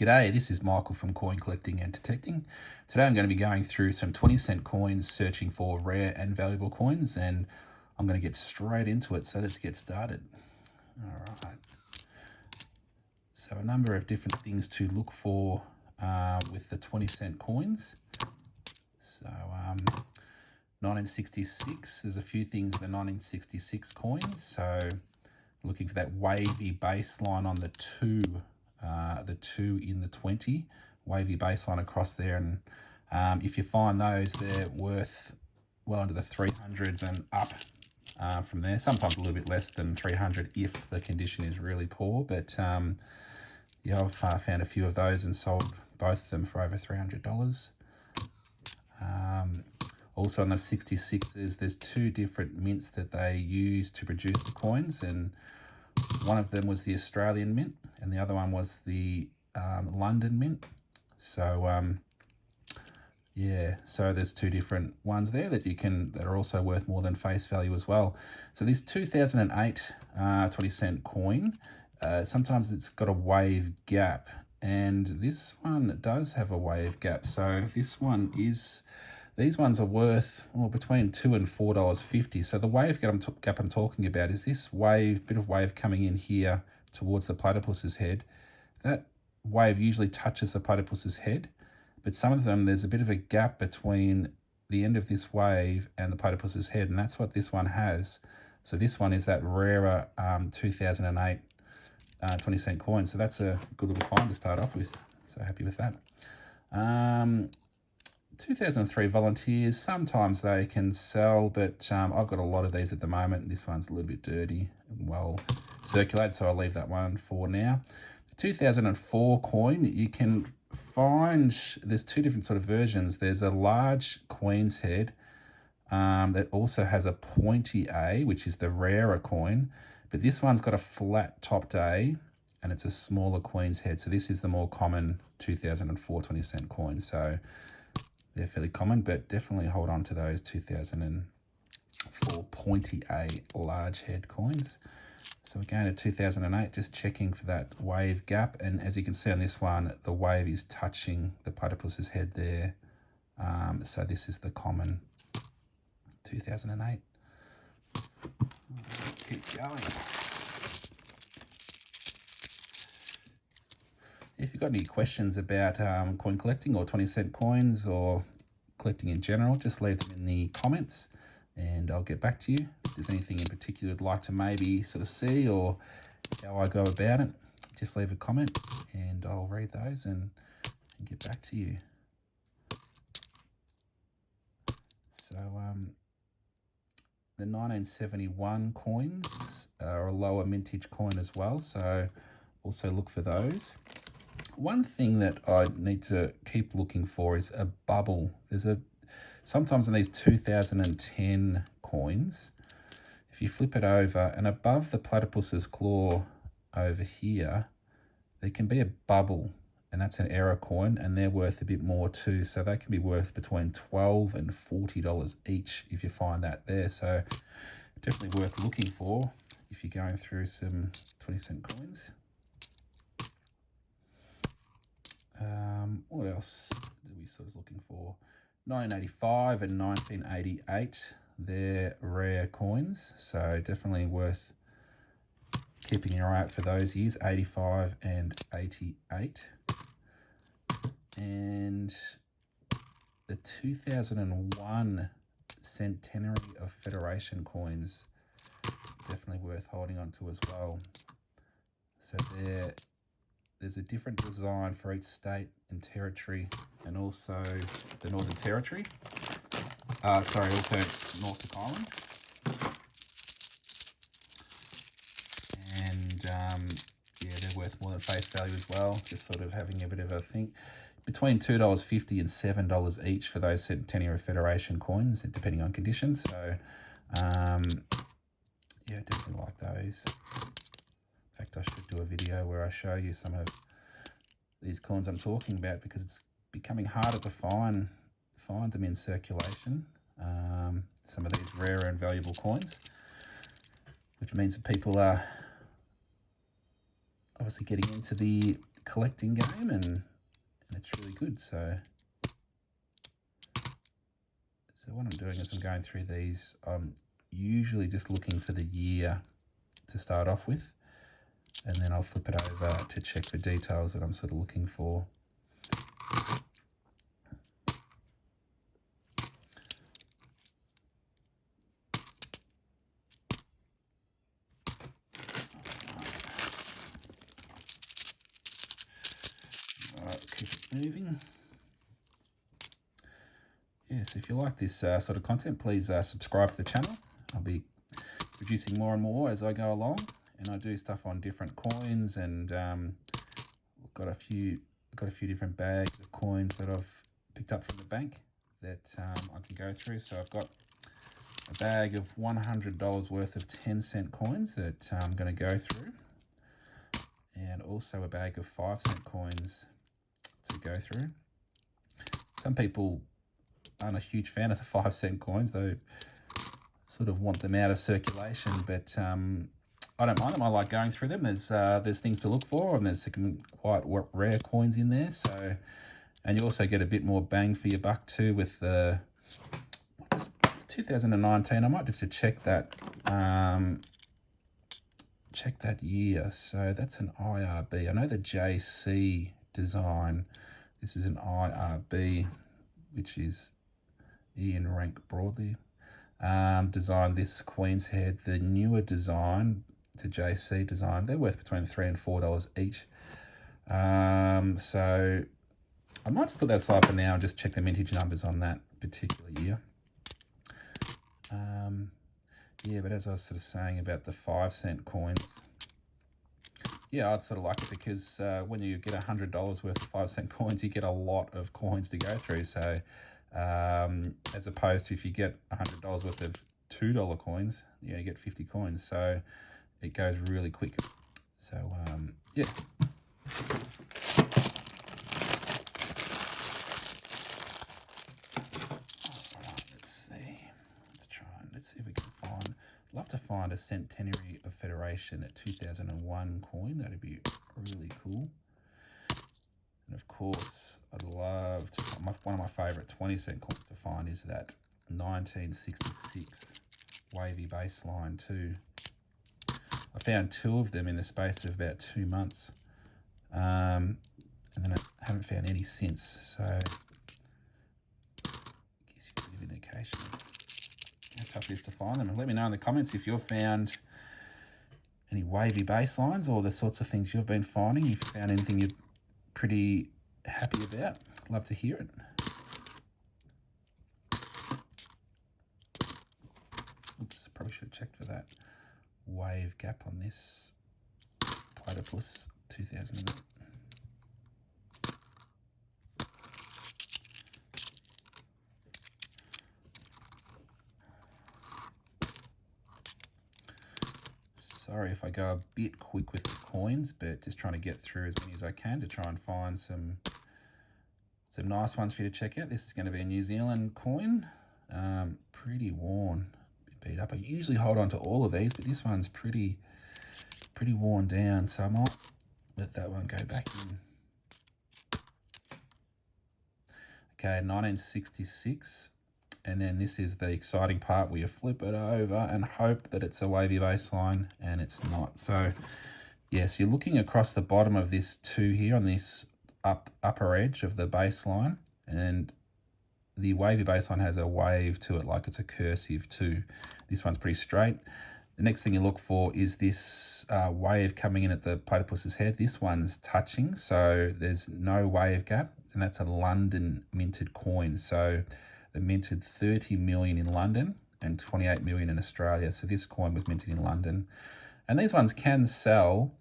G'day, this is Michael from Coin Collecting and Detecting. Today I'm going to be going through some 20-cent coins, searching for rare and valuable coins, and I'm going to get straight into it, so let's get started. Alright, so a number of different things to look for with the 20-cent coins. So 1966, there's a few things in the 1966 coins, so looking for that wavy baseline on the two in the 20, wavy baseline across there, and if you find those, they're worth well into the 300s and up from there, sometimes a little bit less than 300 if the condition is really poor, but yeah, I've found a few of those and sold both of them for over $300. Also on the 66s, there's two different mints that they use to produce the coins, and one of them was the Australian mint and the other one was the London mint. So yeah, so there's two different ones there that are also worth more than face value as well. So this 2008 20-cent coin, sometimes it's got a wave gap, and this one does have a wave gap. So these ones are worth between $2 and $4.50. So the wave gap I'm talking about is this bit of wave coming in here towards the platypus's head. That wave usually touches the platypus's head, but some of them, there's a bit of a gap between the end of this wave and the platypus's head, and that's what this one has. So this one is that rarer 2008 20-cent coin. So that's a good little find to start off with. So happy with that. 2003 volunteers, sometimes they can sell, but I've got a lot of these at the moment. This one's a little bit dirty and well circulated, so I'll leave that one for now. The 2004 coin, you can find, there's two different sort of versions. There's a large queen's head that also has a pointy A, which is the rarer coin, but this one's got a flat topped A and it's a smaller queen's head. So this is the more common 2004 20-cent coin. So they're fairly common, but definitely hold on to those 2004 pointy A large head coins. So we're going to 2008, just checking for that wave gap. And as you can see on this one, the wave is touching the platypus's head there. So this is the common 2008. Keep going. If you've got any questions about coin collecting or 20-cent coins or collecting in general, just leave them in the comments and I'll get back to you. If there's anything in particular you'd like to maybe sort of see or how I go about it, just leave a comment and I'll read those and get back to you. So the 1971 coins are a lower mintage coin as well, so also look for those. One thing that I need to keep looking for is a bubble. Sometimes in these 2010 coins, if you flip it over and above the platypus's claw over here, there can be a bubble, and that's an error coin, and they're worth a bit more too. So they can be worth between $12 and $40 each if you find that there. So definitely worth looking for if you're going through some 20-cent coins. What else are we sort of looking for? 1985 and 1988, they're rare coins, so definitely worth keeping your eye out for those years, 85 and 88. And the 2001 centenary of Federation coins, definitely worth holding on to as well. So there's a different design for each state and territory, and also the Northern Territory. Also Norfolk Island. And yeah, they're worth more than face value as well. Just sort of having a bit of a think. Between $2.50 and $7 each for those Centenary Federation coins, depending on conditions. So yeah, definitely like those. In fact, I should do a video where I show you some of these coins I'm talking about, because it's becoming harder to find them in circulation. Some of these rarer and valuable coins, which means that people are obviously getting into the collecting game, and it's really good. So what I'm doing is I'm going through these. I'm usually just looking for the year to start off with, and then I'll flip it over to check the details that I'm sort of looking for. Alright, keep it moving. So if you like this sort of content, please subscribe to the channel. I'll be producing more and more as I go along, and I do stuff on different coins, and I've got a few different bags of coins that I've picked up from the bank that I can go through. So I've got a bag of $100 worth of 10-cent coins that I'm going to go through, and also a bag of 5-cent coins to go through. Some people aren't a huge fan of the 5-cent coins. They sort of want them out of circulation, but I don't mind them. I like going through them. There's things to look for, and there's some quite rare coins in there. So, and you also get a bit more bang for your buck too with the 2019. I might just check that year. So that's an IRB. I know the JC design. This is an IRB, which is Ian Rank Broadley. Designed this Queen's Head. The newer design, to JC design, they're worth between $3 and $4 each. So I might just put that aside for now and just check the mintage numbers on that particular year. Yeah, but as I was sort of saying about the 5-cent coins, yeah, I'd sort of like it because when you get $100 worth of 5-cent coins, you get a lot of coins to go through. So as opposed to if you get $100 worth of $2 coins, you get 50 coins. So it goes really quick. So yeah. Let's see if we can find. I'd love to find a Centenary of Federation at 2001 coin. That'd be really cool. And of course, I'd love to. One of my favourite 20-cent coins to find is that 1966 wavy baseline too. I found 2 of them in the space of about 2 months, and then I haven't found any since. So, I guess you can give an indication how tough it is to find them. And let me know in the comments if you've found any wavy baselines or the sorts of things you've been finding. If you found anything you're pretty happy about, love to hear it. Oops, probably should have checked for that wave gap on this platypus 2008. Sorry if I go a bit quick with the coins, but just trying to get through as many as I can to try and find some nice ones for you to check out. This is going to be a New Zealand coin, pretty worn, beat up. I usually hold on to all of these, but this one's pretty worn down, so I might let that one go back in. Okay, 1966. And then this is the exciting part where you flip it over and hope that it's a wavy baseline, and it's not. So yes, you're looking across the bottom of this 2 here on this upper edge of the baseline, and the wavy baseline has a wave to it, like it's a cursive too. This one's pretty straight. The next thing you look for is this wave coming in at the platypus's head. This one's touching, so there's no wave gap, and that's a London minted coin. So they minted 30 million in London and 28 million in Australia. So this coin was minted in London. And these ones can sell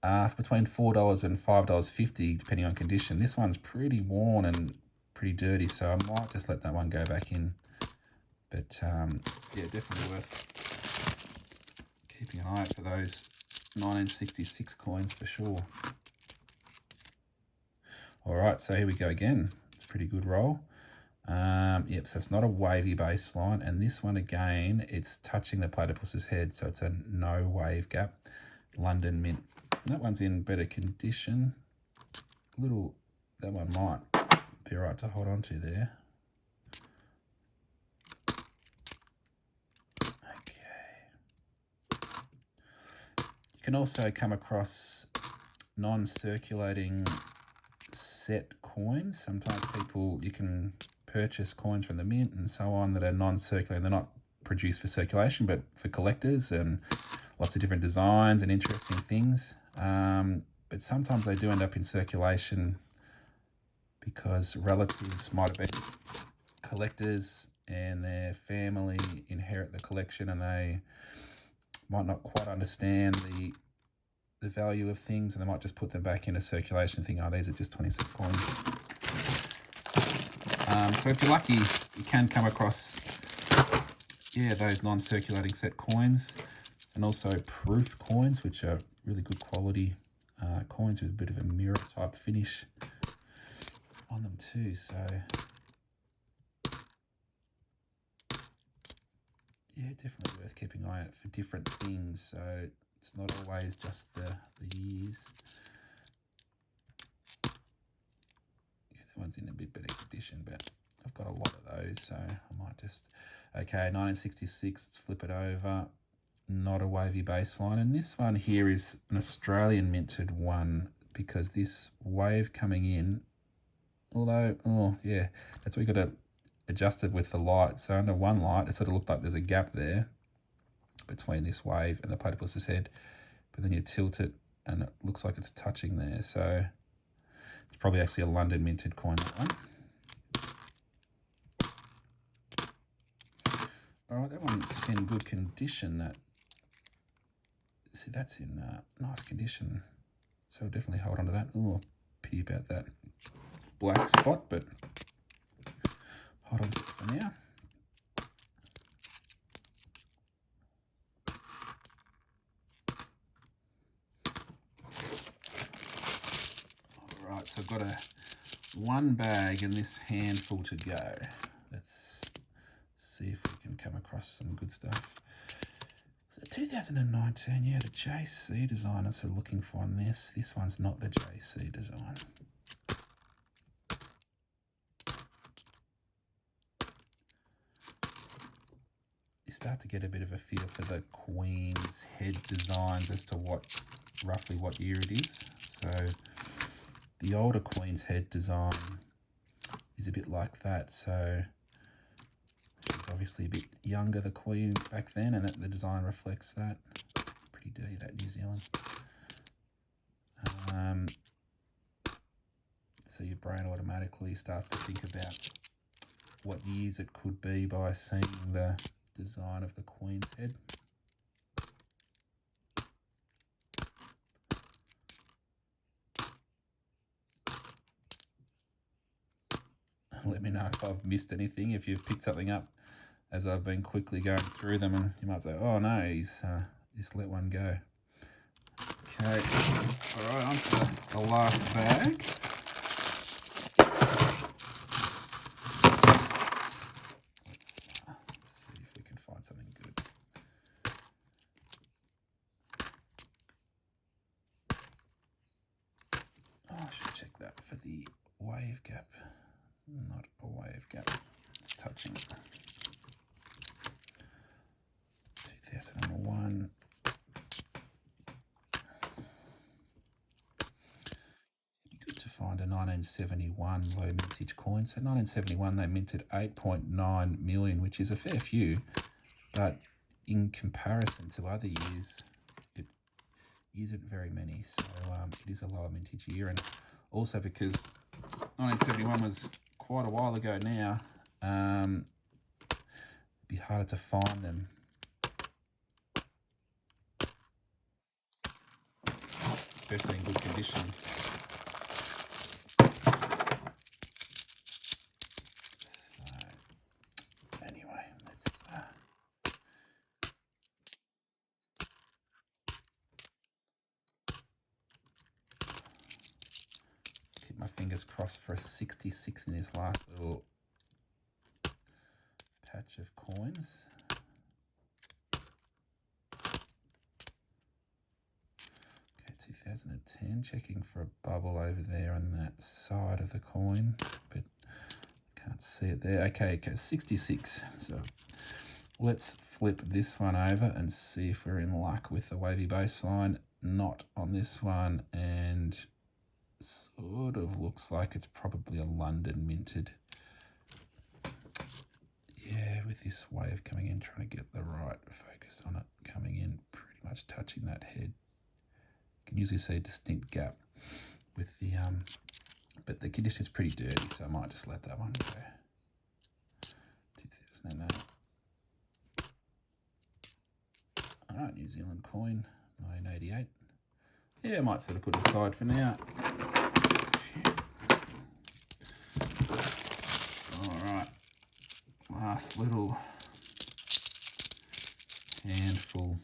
for between $4 and $5.50, depending on condition. This one's pretty worn and pretty dirty, so I might just let that one go back in. But yeah, definitely worth keeping an eye out for those 1966 coins for sure. All right, so here we go again. It's a pretty good roll. Yep, so it's not a wavy baseline, and this one again, it's touching the platypus's head, so it's a no wave gap. London mint. And that one's in better condition. that one might be right to hold on to there. You can also come across non-circulating set coins. Sometimes you can purchase coins from the mint and so on that are non-circulating. They're not produced for circulation, but for collectors, and lots of different designs and interesting things. But sometimes they do end up in circulation because relatives might have been collectors and their family inherit the collection, and they might not quite understand the value of things, and they might just put them back into circulation thinking, oh, these are just 20-cent coins. So if you're lucky, you can come across those non-circulating set coins, and also proof coins, which are really good quality coins with a bit of a mirror type finish on them too. So yeah, definitely worth keeping an eye out for different things. So it's not always just the years. Yeah, that one's in a bit better condition, but I've got a lot of those, so I might just... Okay, 1966, let's flip it over. Not a wavy baseline. And this one here is an Australian minted one, because this wave coming in, although, oh yeah, that's what we got to adjust it with the light. So under one light, it sort of looked like there's a gap there between this wave and the platypus's head, but then you tilt it and it looks like it's touching there. So it's probably actually a London minted coin, that one. All right, that one's in good condition. See, that's in nice condition. So we'll definitely hold on to that. Oh, pity about that black spot, but hold on to it for now. All right, so I've got one bag and this handful to go. Let's see if we can come across some good stuff. So 2019, yeah, the JC design I'm sort of looking for on this. This one's not the JC design. You start to get a bit of a feel for the Queen's head designs as to roughly what year it is. So the older Queen's head design is a bit like that. So she's obviously a bit younger, the Queen, back then, and the design reflects that. Pretty dirty, that New Zealand. So your brain automatically starts to think about what years it could be by seeing the design of the Queen's head. Let me know if I've missed anything, if you've picked something up as I've been quickly going through them, and you might say, oh no, he's just let one go. Okay, all right, on to the last bag. Let's see if we can find something good. Oh, I should check that for the wave gap. Not a wave gap. It's touching. 2001. Good to find a 1971 low mintage coin. So 1971 they minted 8.9 million, which is a fair few, but in comparison to other years, it isn't very many. So it is a lower mintage year, and also because 1971 was quite a while ago now, it'd be harder to find them. Especially in good condition. So, anyway, let's keep my fingers crossed for a 66 in this last little patch of coins. Okay, 2010, checking for a bubble over there on that side of the coin, but can't see it there. Okay, 66. So let's flip this one over and see if we're in luck with the wavy baseline. Not on this one, and sort of looks like it's probably a London minted. Yeah, with this wave coming in, trying to get the right focus on it, coming in, pretty much touching that head. You can usually see a distinct gap with the, but the condition is pretty dirty, so I might just let that one go. 2008. All right, New Zealand coin, 1988. Yeah, I might sort of put it aside for now. All right, last little handful.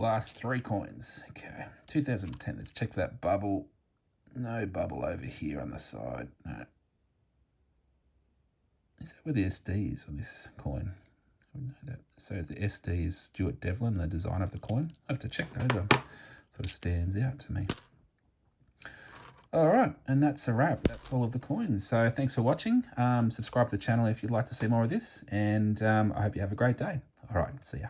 Last 3 coins. Okay, 2010. Let's check that bubble. No bubble over here on the side. No. Is that where the SD is on this coin? I wouldn't know that. So the SD is Stuart Devlin, the designer of the coin. I have to check those up. Sort of stands out to me. All right, and that's a wrap. That's all of the coins. So thanks for watching. Subscribe to the channel if you'd like to see more of this, and I hope you have a great day. All right, see ya.